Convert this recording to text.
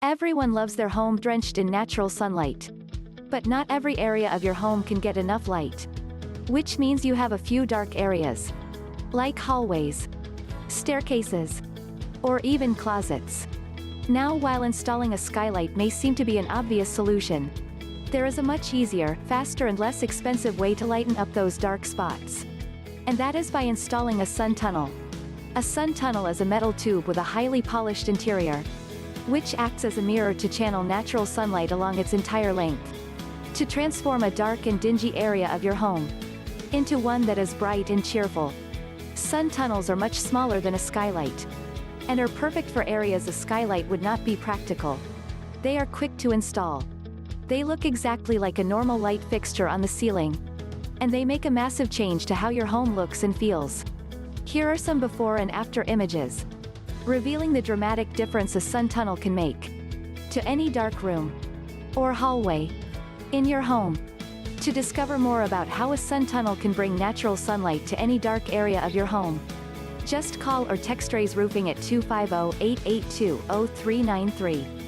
Everyone loves their home drenched in natural sunlight. But not every area of your home can get enough light. Which means you have a few dark areas. Like hallways, staircases, or even closets. Now, while installing a skylight may seem to be an obvious solution, there is a much easier, faster and less expensive way to lighten up those dark spots. And that is by installing a sun tunnel. A sun tunnel is a metal tube with a highly polished interior, which acts as a mirror to channel natural sunlight along its entire length, to transform a dark and dingy area of your home into one that is bright and cheerful. Sun tunnels are much smaller than a skylight, and are perfect for areas a skylight would not be practical. They are quick to install. They look exactly like a normal light fixture on the ceiling, and they make a massive change to how your home looks and feels. Here are some before and after images, revealing the dramatic difference a sun tunnel can make to any dark room or hallway in your home. To discover more about how a sun tunnel can bring natural sunlight to any dark area of your home, just call or text Rays Roofing at 250-882-0393.